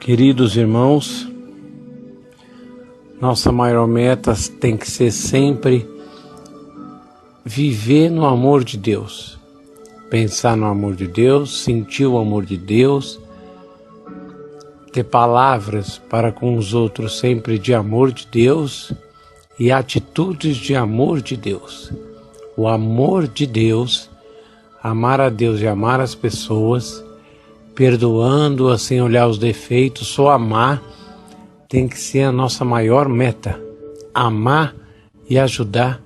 Queridos irmãos, nossa maior meta tem que ser sempre viver no amor de Deus, pensar no amor de Deus, sentir o amor de Deus, ter palavras para com os outros sempre de amor de Deus e atitudes de amor de Deus. O amor de Deus, amar a Deus e amar as pessoas, perdoando-as sem olhar os defeitos, só amar tem que ser a nossa maior meta. Amar e ajudar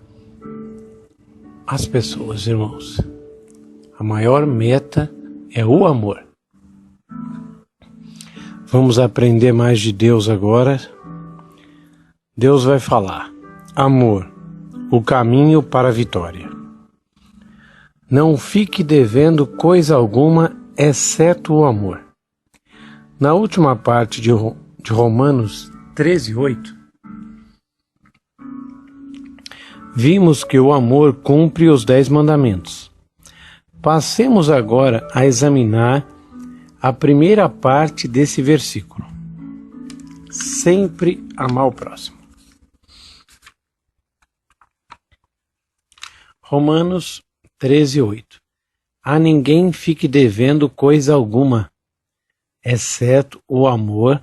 as pessoas, irmãos. A maior meta é o amor. Vamos aprender mais de Deus agora. Deus vai falar: amor, o caminho para a vitória. Não fique devendo coisa alguma, exceto o amor. Na última parte de Romanos 13:8, vimos que o amor cumpre os 10 mandamentos. Passemos agora a examinar a primeira parte desse versículo. Sempre amar o próximo. Romanos 13:8. A ninguém fique devendo coisa alguma, exceto o amor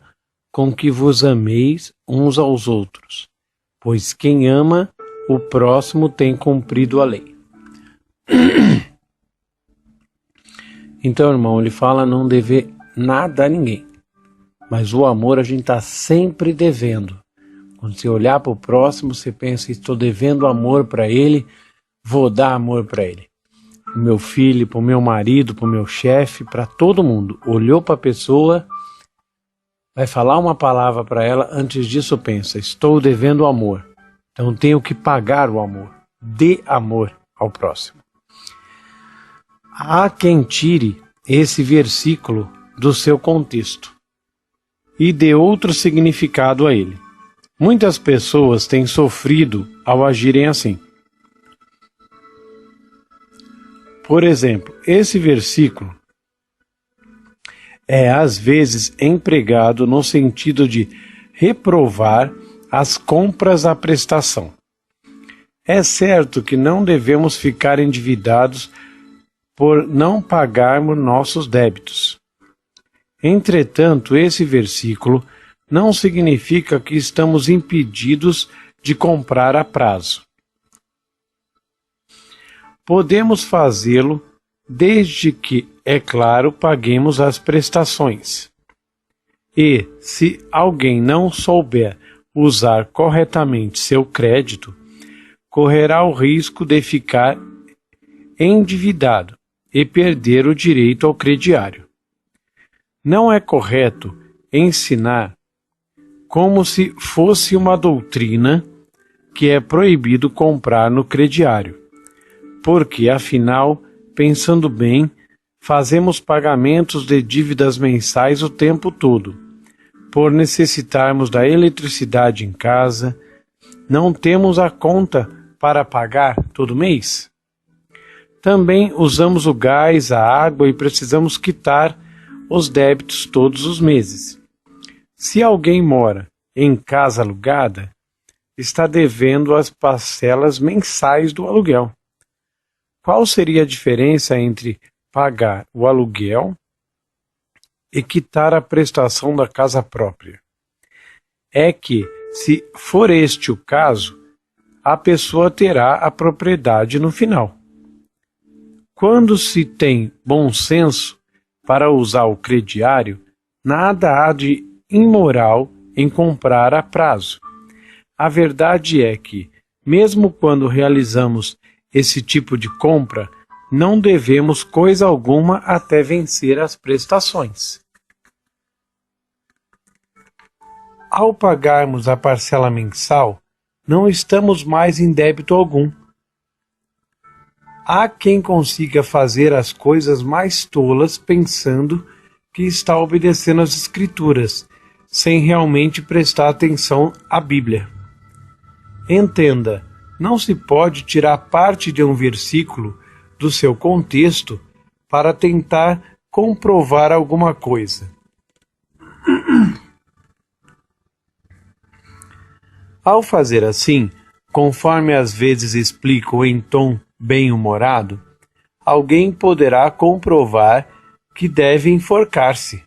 com que vos ameis uns aos outros, pois quem ama o próximo tem cumprido a lei. Então, irmão, ele fala não dever nada a ninguém, mas o amor a gente está sempre devendo. Quando você olhar para o próximo, você pensa: estou devendo amor para ele, vou dar amor para ele. Para o meu filho, para o meu marido, para o meu chefe, para todo mundo. Olhou para a pessoa, vai falar uma palavra para ela, antes disso pensa: estou devendo amor, então tenho que pagar o amor. Dê amor ao próximo. Há quem tire esse versículo do seu contexto e dê outro significado a ele. Muitas pessoas têm sofrido ao agirem assim. Por exemplo, esse versículo é às vezes empregado no sentido de reprovar as compras à prestação. É certo que não devemos ficar endividados por não pagarmos nossos débitos. Entretanto, esse versículo não significa que estamos impedidos de comprar a prazo. Podemos fazê-lo desde que, é claro, paguemos as prestações. E, se alguém não souber usar corretamente seu crédito, correrá o risco de ficar endividado e perder o direito ao crediário. Não é correto ensinar como se fosse uma doutrina que é proibido comprar no crediário, porque, afinal, pensando bem, fazemos pagamentos de dívidas mensais o tempo todo. Por necessitarmos da eletricidade em casa, não temos a conta para pagar todo mês? Também usamos o gás, a água e precisamos quitar os débitos todos os meses. Se alguém mora em casa alugada, está devendo as parcelas mensais do aluguel. Qual seria a diferença entre pagar o aluguel e quitar a prestação da casa própria? É que, se for este o caso, a pessoa terá a propriedade no final. Quando se tem bom senso para usar o crediário, nada há de imoral em comprar a prazo. A verdade é que, mesmo quando realizamos esse tipo de compra, não devemos coisa alguma até vencer as prestações. Ao pagarmos a parcela mensal, não estamos mais em débito algum. Há quem consiga fazer as coisas mais tolas pensando que está obedecendo às Escrituras, sem realmente prestar atenção à Bíblia. Entenda, não se pode tirar parte de um versículo do seu contexto para tentar comprovar alguma coisa. Ao fazer assim, conforme às vezes explico em tom bem-humorado, alguém poderá comprovar que deve enforcar-se.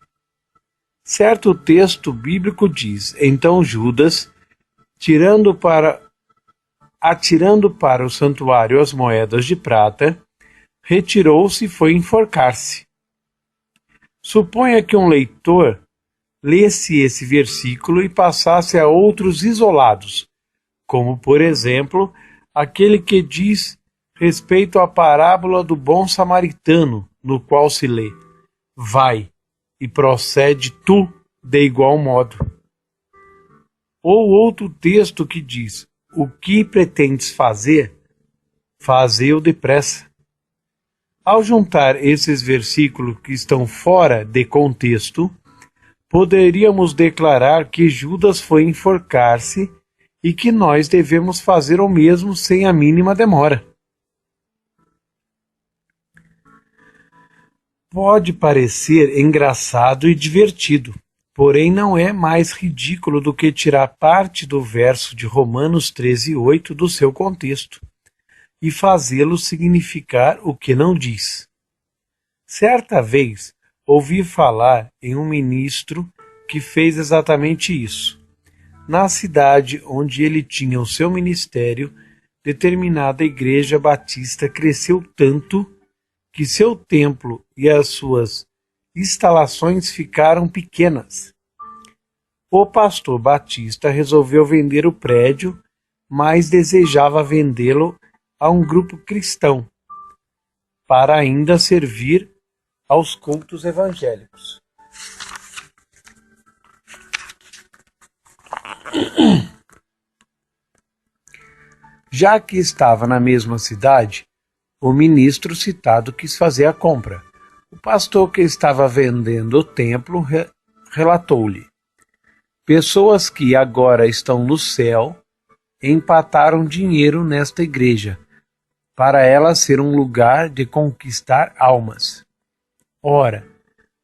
Certo texto bíblico diz: então Judas, atirando para o santuário as moedas de prata, retirou-se e foi enforcar-se. Suponha que um leitor lesse esse versículo e passasse a outros isolados, como, por exemplo, aquele que diz respeito à parábola do bom samaritano, no qual se lê: vai e procede tu de igual modo. Ou outro texto que diz: o que pretendes fazer, faze-o depressa. Ao juntar esses versículos que estão fora de contexto, poderíamos declarar que Judas foi enforcar-se e que nós devemos fazer o mesmo sem a mínima demora. Pode parecer engraçado e divertido, porém não é mais ridículo do que tirar parte do verso de Romanos 13:8 do seu contexto e fazê-lo significar o que não diz. Certa vez, ouvi falar em um ministro que fez exatamente isso. Na cidade onde ele tinha o seu ministério, determinada igreja batista cresceu tanto que seu templo e as suas instalações ficaram pequenas. O pastor batista resolveu vender o prédio, mas desejava vendê-lo a um grupo cristão, para ainda servir aos cultos evangélicos. Já que estava na mesma cidade, o ministro citado quis fazer a compra. O pastor que estava vendendo o templo relatou-lhe: pessoas que agora estão no céu empataram dinheiro nesta igreja, para ela ser um lugar de conquistar almas. Ora,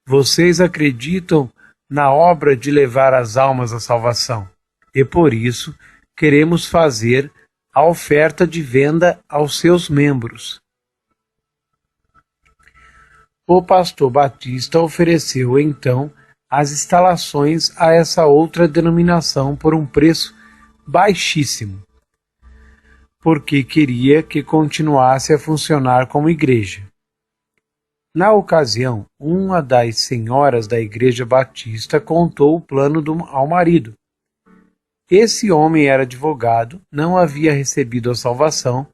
vocês acreditam na obra de levar as almas à salvação, e por isso queremos fazer a oferta de venda aos seus membros. O pastor Batista ofereceu então as instalações a essa outra denominação por um preço baixíssimo, porque queria que continuasse a funcionar como igreja. Na ocasião, uma das senhoras da igreja batista contou o plano ao marido. Esse homem era advogado, não havia recebido a salvação,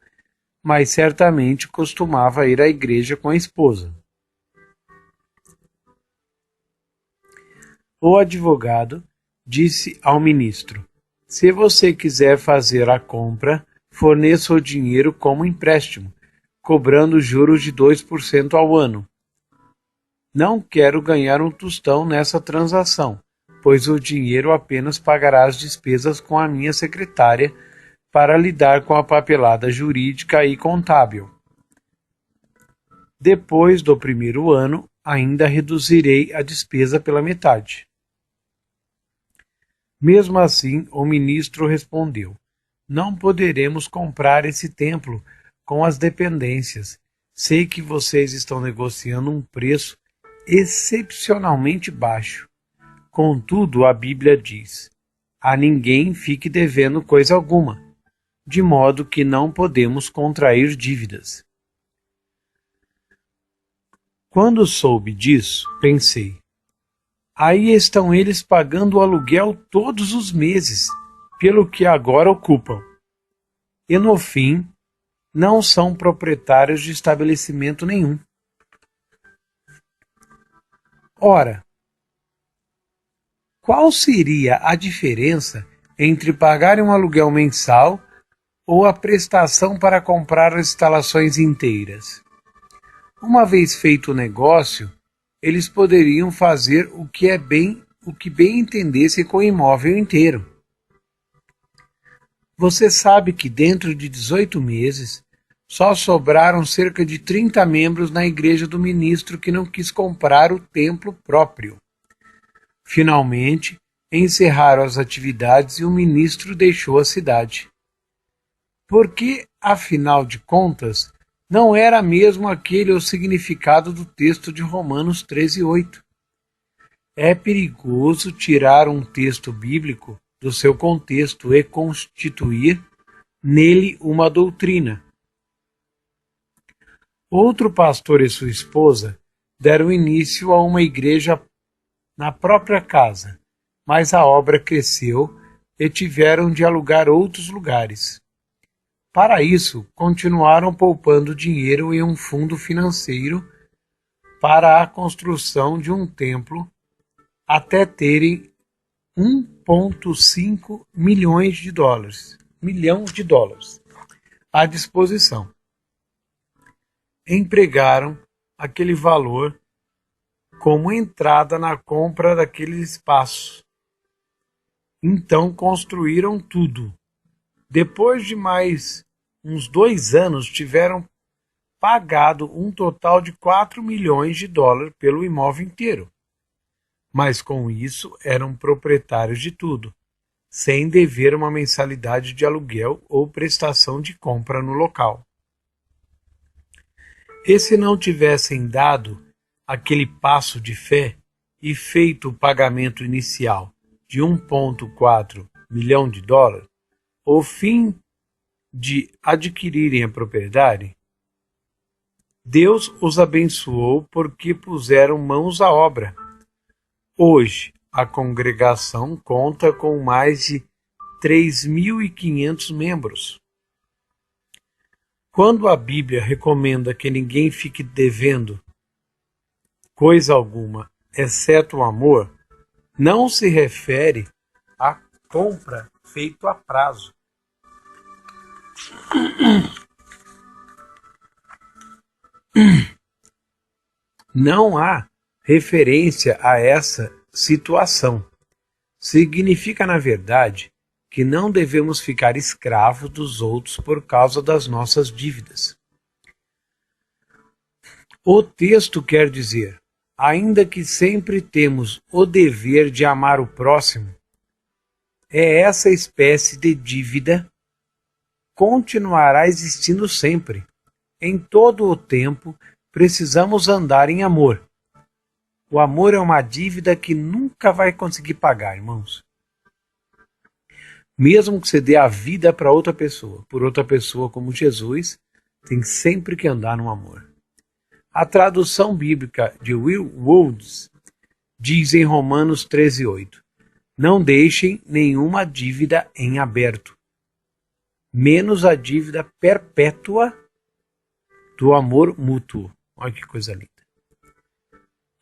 mas certamente costumava ir à igreja com a esposa. O advogado disse ao ministro: se você quiser fazer a compra, forneça o dinheiro como empréstimo, cobrando juros de 2% ao ano. Não quero ganhar um tostão nessa transação, pois o dinheiro apenas pagará as despesas com a minha secretária para lidar com a papelada jurídica e contábil. Depois do primeiro ano, ainda reduzirei a despesa pela metade. Mesmo assim, o ministro respondeu: não poderemos comprar esse templo com as dependências. Sei que vocês estão negociando um preço excepcionalmente baixo. Contudo, a Bíblia diz: a ninguém fique devendo coisa alguma, de modo que não podemos contrair dívidas. Quando soube disso, pensei: aí estão eles pagando o aluguel todos os meses, pelo que agora ocupam. E no fim, não são proprietários de estabelecimento nenhum. Ora, qual seria a diferença entre pagar um aluguel mensal ou a prestação para comprar as instalações inteiras? Uma vez feito o negócio, eles poderiam fazer o que bem entendesse com o imóvel inteiro. Você sabe que dentro de 18 meses, só sobraram cerca de 30 membros na igreja do ministro que não quis comprar o templo próprio. Finalmente, encerraram as atividades e o ministro deixou a cidade. Porque, afinal de contas, não era mesmo aquele o significado do texto de Romanos 13:8. É perigoso tirar um texto bíblico do seu contexto e constituir nele uma doutrina. Outro pastor e sua esposa deram início a uma igreja na própria casa, mas a obra cresceu e tiveram de alugar outros lugares. Para isso, continuaram poupando dinheiro em um fundo financeiro para a construção de um templo até terem 1,5 milhões de dólares à disposição. Empregaram aquele valor como entrada na compra daquele espaço. Então construíram tudo. Depois de mais uns 2 anos, tiveram pagado um total de 4 milhões de dólares pelo imóvel inteiro. Mas com isso eram proprietários de tudo, sem dever uma mensalidade de aluguel ou prestação de compra no local. E se não tivessem dado aquele passo de fé e feito o pagamento inicial de 1,4 milhão de dólares, o fim de adquirirem a propriedade, Deus os abençoou porque puseram mãos à obra. Hoje, a congregação conta com mais de 3.500 membros. Quando a Bíblia recomenda que ninguém fique devendo coisa alguma, exceto o amor, não se refere à compra feita a prazo. Não há referência a essa situação. Significa, na verdade, que não devemos ficar escravos dos outros por causa das nossas dívidas. O texto quer dizer, ainda que sempre temos o dever de amar o próximo, essa espécie de dívida continuará existindo sempre. Em todo o tempo, precisamos andar em amor. O amor é uma dívida que nunca vai conseguir pagar, irmãos. Mesmo que você dê a vida para outra pessoa, por outra pessoa como Jesus, tem sempre que andar no amor. A tradução bíblica de Will Woods diz em Romanos 13:8: não deixem nenhuma dívida em aberto, menos a dívida perpétua do amor mútuo. Olha que coisa linda.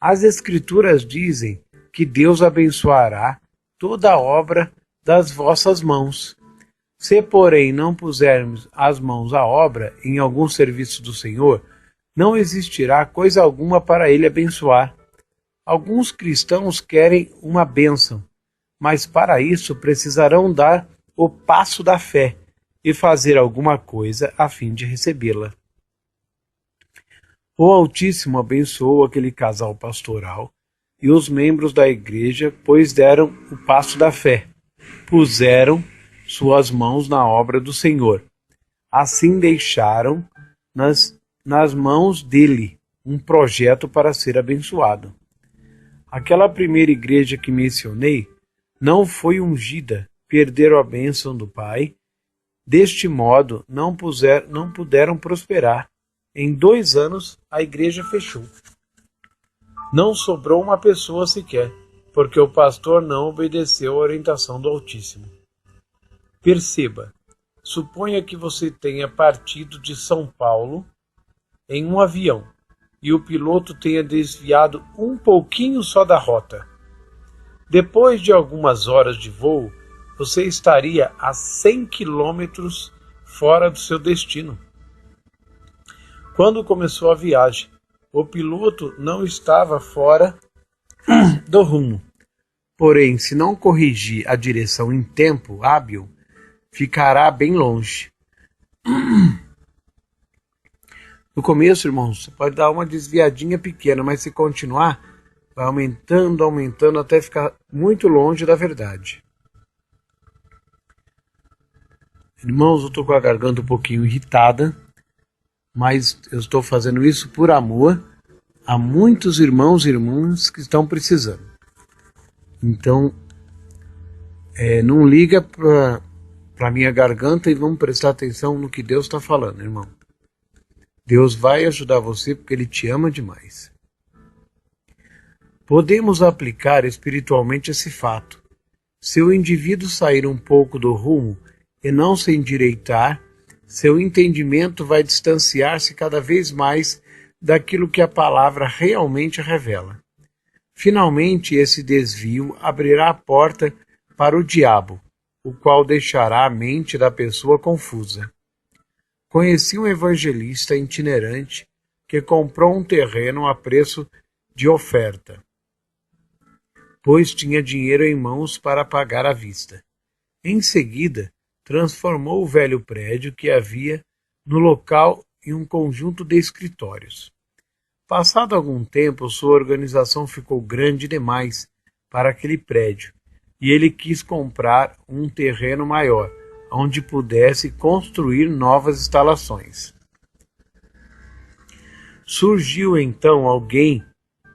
As Escrituras dizem que Deus abençoará toda a obra das vossas mãos. Se, porém, não pusermos as mãos à obra em algum serviço do Senhor, não existirá coisa alguma para Ele abençoar. Alguns cristãos querem uma bênção, mas para isso precisarão dar o passo da fé e fazer alguma coisa a fim de recebê-la. O Altíssimo abençoou aquele casal pastoral e os membros da igreja, pois deram o passo da fé, puseram suas mãos na obra do Senhor. Assim deixaram nas mãos dele um projeto para ser abençoado. Aquela primeira igreja que mencionei não foi ungida, perderam a bênção do Pai. Deste modo, não puderam prosperar. Em 2 anos, a igreja fechou. Não sobrou uma pessoa sequer, porque o pastor não obedeceu a orientação do Altíssimo. Perceba, suponha que você tenha partido de São Paulo em um avião e o piloto tenha desviado um pouquinho só da rota. Depois de algumas horas de voo, você estaria a 100 quilômetros fora do seu destino. Quando começou a viagem, o piloto não estava fora do rumo. Porém, se não corrigir a direção em tempo hábil, ficará bem longe. No começo, irmãos, você pode dar uma desviadinha pequena, mas se continuar, vai aumentando, aumentando, até ficar muito longe da verdade. Irmãos, eu estou com a garganta um pouquinho irritada, mas eu estou fazendo isso por amor a muitos irmãos e irmãs que estão precisando. Então, não liga para a minha garganta e vamos prestar atenção no que Deus está falando, irmão. Deus vai ajudar você porque Ele te ama demais. Podemos aplicar espiritualmente esse fato. Se o indivíduo sair um pouco do rumo e não se endireitar, seu entendimento vai distanciar-se cada vez mais daquilo que a palavra realmente revela. Finalmente, esse desvio abrirá a porta para o diabo, o qual deixará a mente da pessoa confusa. Conheci um evangelista itinerante que comprou um terreno a preço de oferta, pois tinha dinheiro em mãos para pagar à vista. Em seguida, transformou o velho prédio que havia no local em um conjunto de escritórios. Passado algum tempo, sua organização ficou grande demais para aquele prédio, e ele quis comprar um terreno maior, onde pudesse construir novas instalações. Surgiu então alguém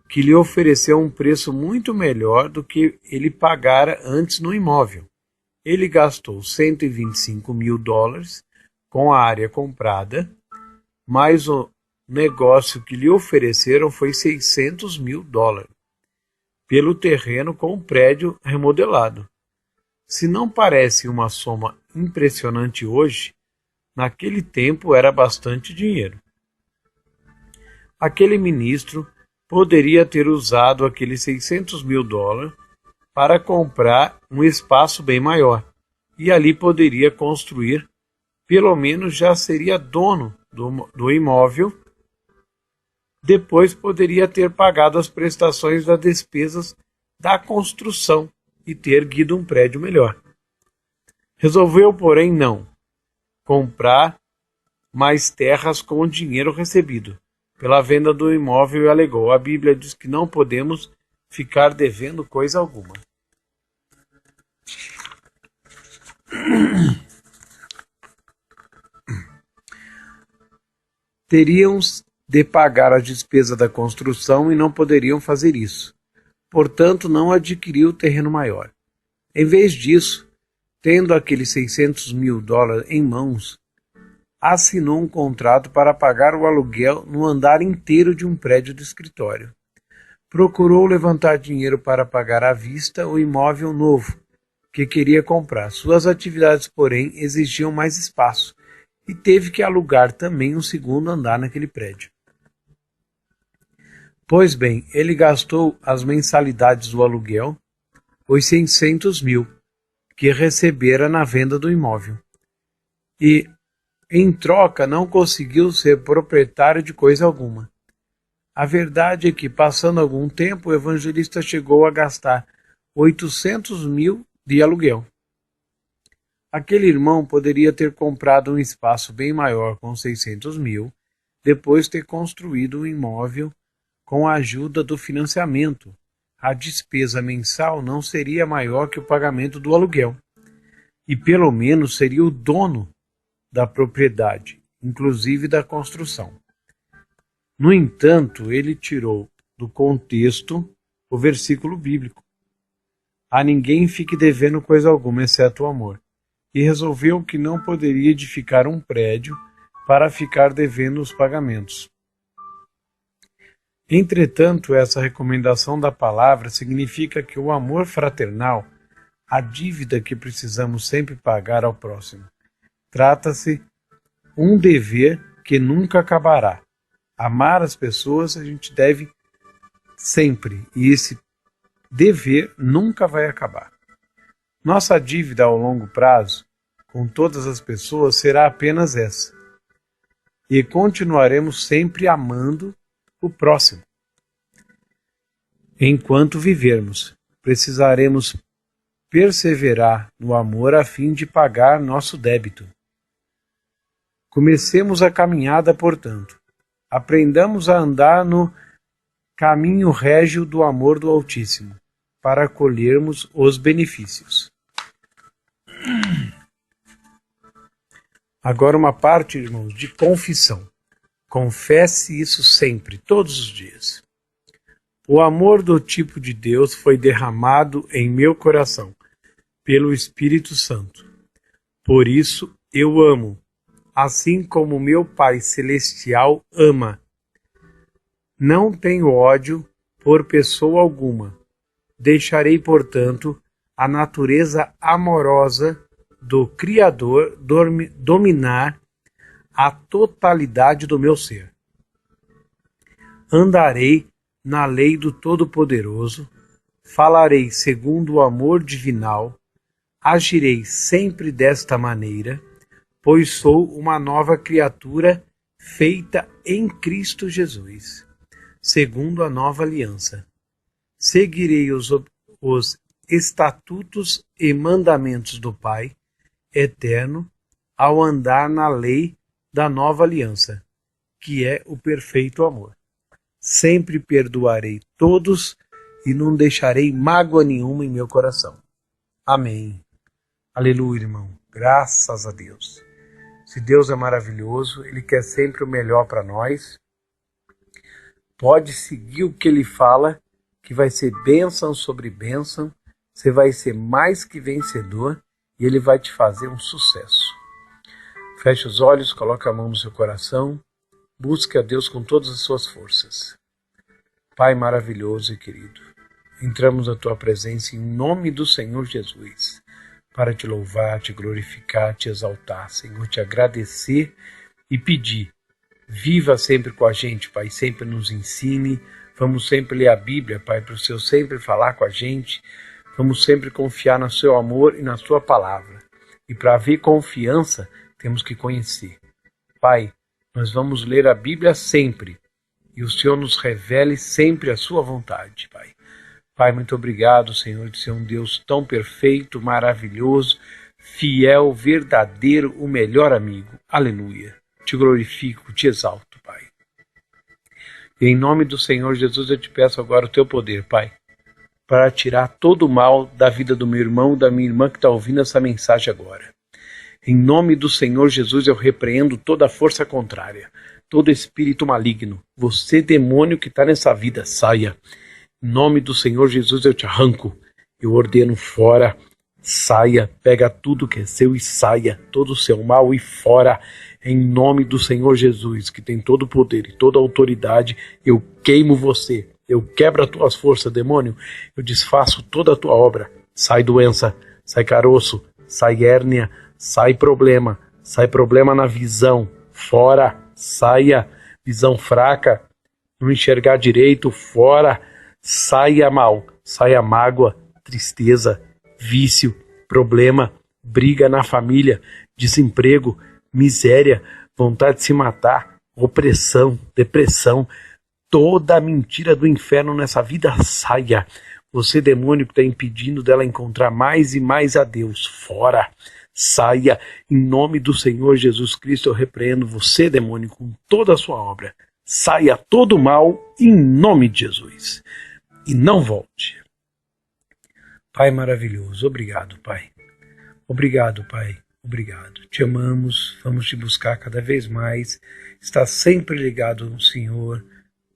que lhe ofereceu um preço muito melhor do que ele pagara antes no imóvel. Ele gastou $125 mil com a área comprada, mas o negócio que lhe ofereceram foi $600 mil pelo terreno com o prédio remodelado. Se não parece uma soma impressionante hoje, naquele tempo era bastante dinheiro. Aquele ministro poderia ter usado aqueles $600 mil para comprar um espaço bem maior, e ali poderia construir, pelo menos já seria dono do imóvel. Depois poderia ter pagado as prestações das despesas da construção e ter erguido um prédio melhor. Resolveu, porém, não comprar mais terras com o dinheiro recebido pela venda do imóvel e alegou: a Bíblia diz que não podemos ficar devendo coisa alguma. Teriam de pagar a despesa da construção e não poderiam fazer isso. Portanto, não adquiriu o terreno maior. Em vez disso, tendo aqueles $600 mil em mãos, assinou um contrato para pagar o aluguel no andar inteiro de um prédio de escritório. Procurou levantar dinheiro para pagar à vista o imóvel novo que queria comprar. Suas atividades, porém, exigiam mais espaço e teve que alugar também um segundo andar naquele prédio. Pois bem, ele gastou as mensalidades do aluguel, os $600 mil que recebera na venda do imóvel, e, em troca, não conseguiu ser proprietário de coisa alguma. A verdade é que, passando algum tempo, o evangelista chegou a gastar $800 mil de aluguel. Aquele irmão poderia ter comprado um espaço bem maior com $600 mil, depois ter construído um imóvel com a ajuda do financiamento. A despesa mensal não seria maior que o pagamento do aluguel, e pelo menos seria o dono da propriedade, inclusive da construção. No entanto, ele tirou do contexto o versículo bíblico: a ninguém fique devendo coisa alguma, exceto o amor, e resolveu que não poderia edificar um prédio para ficar devendo os pagamentos. Entretanto, essa recomendação da palavra significa que o amor fraternal, a dívida que precisamos sempre pagar ao próximo, trata-se um dever que nunca acabará. Amar as pessoas a gente deve sempre, e esse dever nunca vai acabar. Nossa dívida ao longo prazo com todas as pessoas será apenas essa, e continuaremos sempre amando o próximo. Enquanto vivermos, precisaremos perseverar no amor a fim de pagar nosso débito. Comecemos a caminhada, portanto. Aprendamos a andar no caminho régio do amor do Altíssimo, para colhermos os benefícios. Agora uma parte, irmãos, de confissão. Confesse isso sempre, todos os dias. O amor do tipo de Deus foi derramado em meu coração, pelo Espírito Santo. Por isso eu amo, assim como meu Pai Celestial ama. Não tenho ódio por pessoa alguma. Deixarei, portanto, a natureza amorosa do Criador dominar a totalidade do meu ser. Andarei na lei do Todo-Poderoso, falarei segundo o amor divinal, agirei sempre desta maneira, pois sou uma nova criatura feita em Cristo Jesus, segundo a nova aliança. Seguirei os estatutos e mandamentos do Pai eterno ao andar na lei da nova aliança, que é o perfeito amor. Sempre perdoarei todos e não deixarei mágoa nenhuma em meu coração. Amém. Aleluia, irmão. Graças a Deus. Se Deus é maravilhoso, Ele quer sempre o melhor para nós. Pode seguir o que Ele fala, que vai ser bênção sobre bênção. Você vai ser mais que vencedor e Ele vai te fazer um sucesso. Feche os olhos, coloque a mão no seu coração, busque a Deus com todas as suas forças. Pai maravilhoso e querido, entramos na Tua presença em nome do Senhor Jesus, para te louvar, te glorificar, te exaltar, Senhor, te agradecer e pedir. Viva sempre com a gente, Pai, sempre nos ensine, vamos sempre ler a Bíblia, Pai, para o Senhor sempre falar com a gente, vamos sempre confiar no seu amor e na sua palavra. E para haver confiança, temos que conhecer. Pai, nós vamos ler a Bíblia sempre, e o Senhor nos revele sempre a sua vontade, Pai. Pai, muito obrigado, Senhor, de ser um Deus tão perfeito, maravilhoso, fiel, verdadeiro, o melhor amigo. Aleluia. Te glorifico, te exalto, Pai. E em nome do Senhor Jesus eu te peço agora o teu poder, Pai, para tirar todo o mal da vida do meu irmão, da minha irmã que está ouvindo essa mensagem agora. Em nome do Senhor Jesus eu repreendo toda força contrária, todo espírito maligno. Você, demônio que está nessa vida, saia. Em nome do Senhor Jesus eu te arranco. Eu ordeno fora, saia, pega tudo que é seu e saia. Todo o seu mal e fora. Em nome do Senhor Jesus, que tem todo o poder e toda a autoridade, eu queimo você. Eu quebro as tuas forças, demônio. Eu desfaço toda a tua obra. Sai doença, sai caroço, sai hérnia, sai problema na visão. Fora, saia, visão fraca, não enxergar direito, fora. Saia mal, saia mágoa, tristeza, vício, problema, briga na família, desemprego, miséria, vontade de se matar, opressão, depressão, toda a mentira do inferno nessa vida, saia. Você, demônio, que está impedindo dela encontrar mais e mais a Deus, fora. Saia. Em nome do Senhor Jesus Cristo eu repreendo você, demônio, com toda a sua obra. Saia todo o mal em nome de Jesus. E não volte. Pai maravilhoso, obrigado, Pai. Obrigado, Pai. Obrigado. Te amamos, vamos te buscar cada vez mais. Está sempre ligado ao Senhor,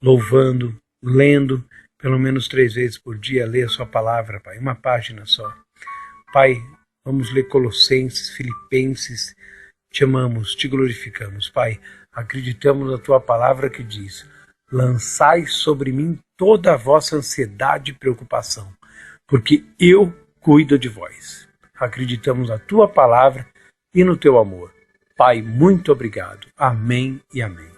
louvando, lendo, pelo menos 3 vezes por dia, ler a sua palavra, Pai. Uma página só. Pai, vamos ler Colossenses, Filipenses. Te amamos, te glorificamos, Pai. Acreditamos na tua palavra que diz: lançai sobre mim toda a vossa ansiedade e preocupação, porque eu cuido de vós. Acreditamos na tua palavra e no teu amor. Pai, muito obrigado. Amém e amém.